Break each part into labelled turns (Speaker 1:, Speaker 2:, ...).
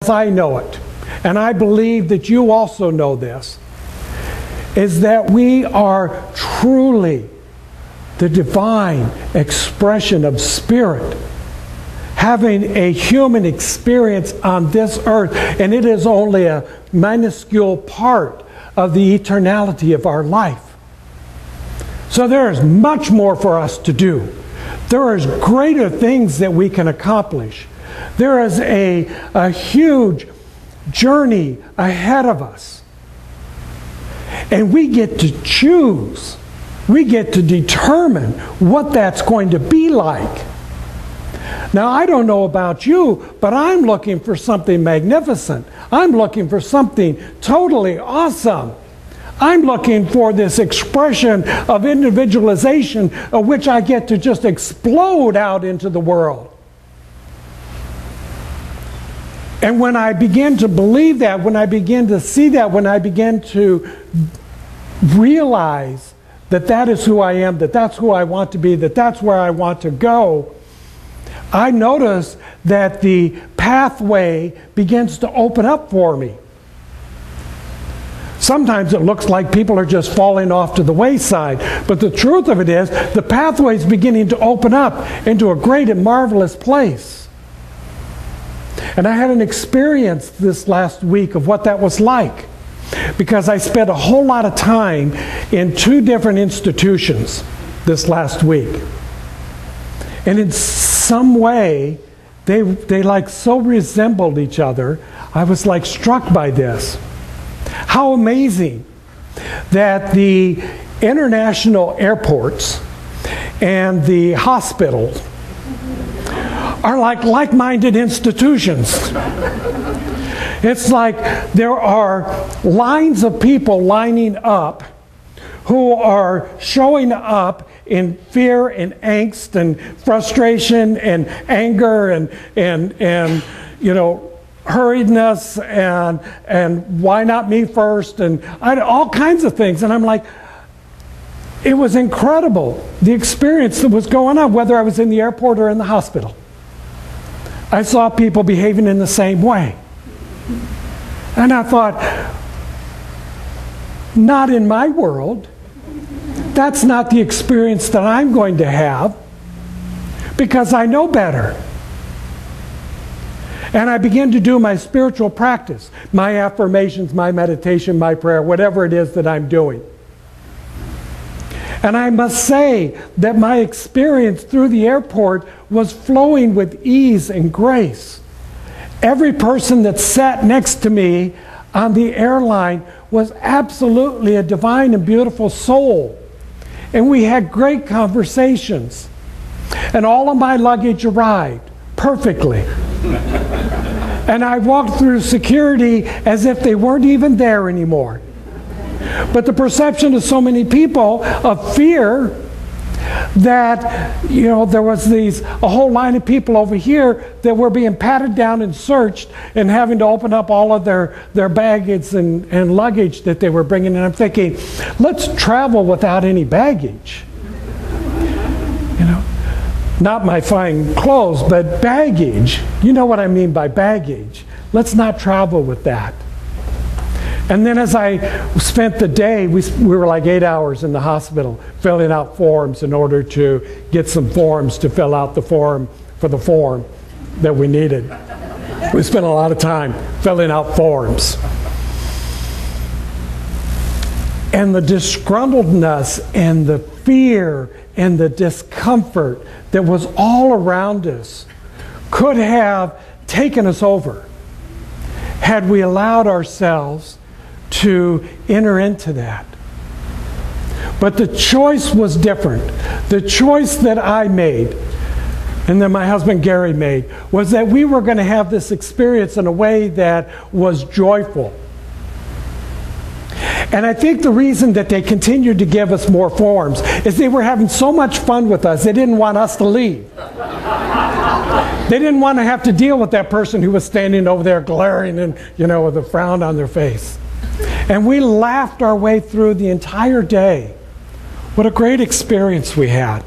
Speaker 1: I know it, and I believe that you also know this, is that we are truly the divine expression of spirit, having a human experience on this earth, and it is only a minuscule part of the eternality of our life. So there is much more for us to do. There is greater things that we can accomplish. There is a huge journey ahead of us. And we get to choose. We get to determine what that's going to be like. Now, I don't know about you, but I'm looking for something magnificent. I'm looking for something totally awesome. I'm looking for this expression of individualization of which I get to just explode out into the world. And when I begin to believe that, when I begin to see that, when I begin to realize that that is who I am, that that's who I want to be, that that's where I want to go, I notice that the pathway begins to open up for me. Sometimes it looks like people are just falling off to the wayside, but the truth of it is the pathway is beginning to open up into a great and marvelous place. And I had an experience this last week of what that was like, because I spent a whole lot of time in 2 different institutions this last week. And in some way, they like so resembled each other. I was like struck by this. How amazing that the international airports and the hospitals are like-minded institutions. It's like there are lines of people lining up who are showing up in fear and angst and frustration and anger and you know, hurriedness and why not me first, and all kinds of things. And I'm like, it was incredible, the experience that was going on, whether I was in the airport or in the hospital. I saw people behaving in the same way. And I thought, not in my world. That's not the experience that I'm going to have, because I know better. And I begin to do my spiritual practice, my affirmations, my meditation, my prayer, whatever it is that I'm doing. And I must say that my experience through the airport was flowing with ease and grace. Every person that sat next to me on the airline was absolutely a divine and beautiful soul. And we had great conversations. And all of my luggage arrived perfectly. And I walked through security as if they weren't even there anymore. But the perception of so many people of fear that, you know, there was a whole line of people over here that were being patted down and searched and having to open up all of their baggage and luggage that they were bringing. And I'm thinking, let's travel without any baggage. You know, not my fine clothes, but baggage. You know what I mean by baggage. Let's not travel with that. And then as I spent the day, we were like 8 hours in the hospital filling out forms in order to get some forms to fill out the form for the form that we needed. We spent a lot of time filling out forms. And the disgruntledness and the fear and the discomfort that was all around us could have taken us over had we allowed ourselves to enter into that. But the choice was different. The choice that I made, and that my husband Gary made, was that we were going to have this experience in a way that was joyful. And I think the reason that they continued to give us more forms is they were having so much fun with us, they didn't want us to leave. They didn't want to have to deal with that person who was standing over there glaring and, you know, with a frown on their face. And we laughed our way through the entire day. What a great experience we had.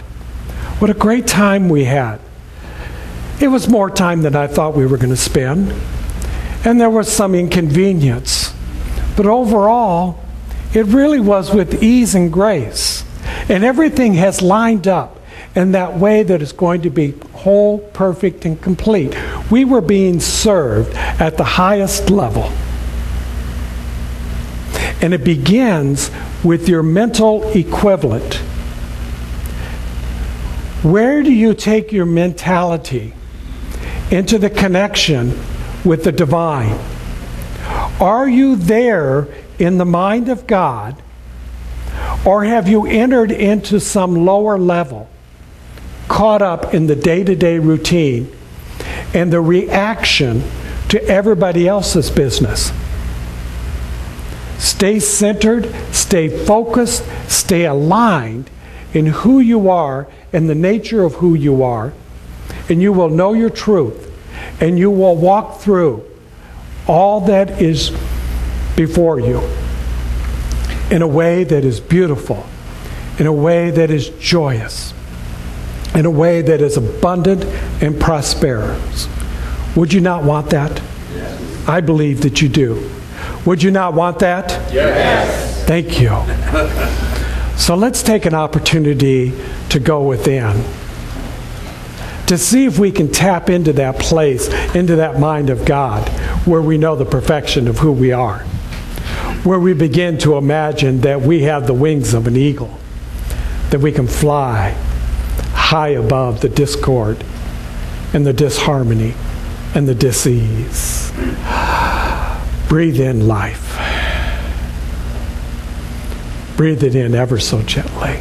Speaker 1: What a great time we had. It was more time than I thought we were going to spend. and there was some inconvenience. But overall, it really was with ease and grace. And everything has lined up in that way that is going to be whole, perfect, and complete. We were being served at the highest level. And it begins with your mental equivalent. Where do you take your mentality into the connection with the divine? Are you there in the mind of God, or have you entered into some lower level, caught up in the day-to-day routine and the reaction to everybody else's business? Stay centered, stay focused, stay aligned in who you are and the nature of who you are, and you will know your truth, and you will walk through all that is before you in a way that is beautiful, in a way that is joyous, in a way that is abundant and prosperous. Would you not want that? Yes. I believe that you do. Would you not want that?
Speaker 2: Yes.
Speaker 1: Thank you. So let's take an opportunity to go within, to see if we can tap into that place, into that mind of God, where we know the perfection of who we are, where we begin to imagine that we have the wings of an eagle, that we can fly high above the discord and the disharmony and the dis-ease. Breathe in life. Breathe it in ever so gently.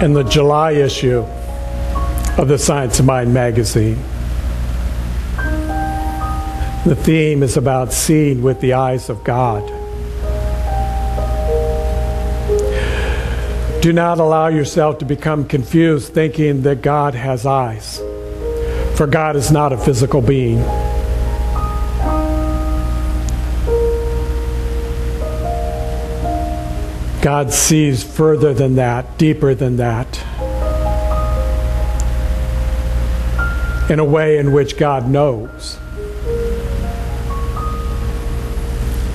Speaker 1: In the July issue of the Science of Mind magazine, the theme is about seeing with the eyes of God. Do not allow yourself to become confused thinking that God has eyes, for God is not a physical being. God sees further than that, deeper than that, in a way in which God knows.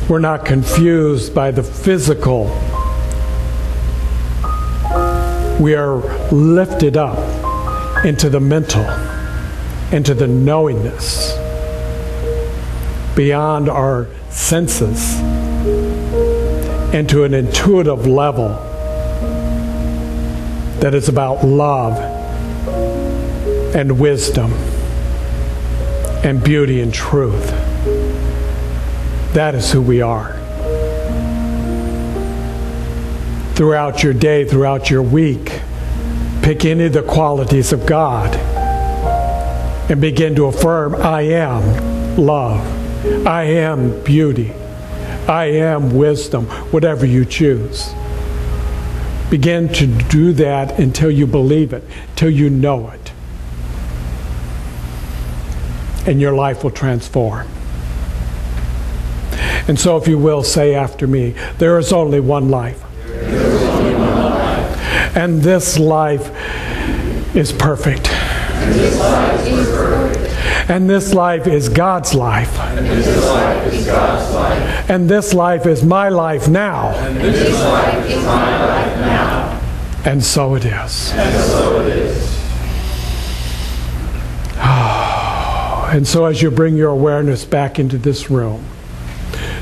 Speaker 1: We're not confused by the physical. We are lifted up into the mental, into the knowingness, beyond our senses, into an intuitive level that is about love and wisdom and beauty and truth. That is who we are. Throughout your day, throughout your week, pick any of the qualities of God and begin to affirm, I am love, I am beauty, I am wisdom, whatever you choose. Begin to do that until you believe it, till you know it. And your life will transform. And so if you will, say after me, there is only one life. And this life is perfect. And this life is God's life.
Speaker 2: And this life is God's life.
Speaker 1: And this life is my life now.
Speaker 2: And this life is my life now.
Speaker 1: And so it is.
Speaker 2: And so it is.
Speaker 1: And so as you bring your awareness back into this room,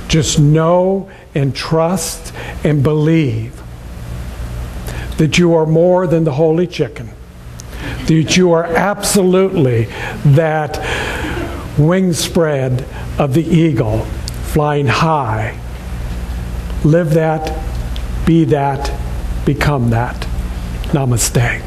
Speaker 1: just know and trust and believe that you are more than the holy chicken. That you are absolutely that wing spread of the eagle flying high. Live that, be that, become that. Namaste.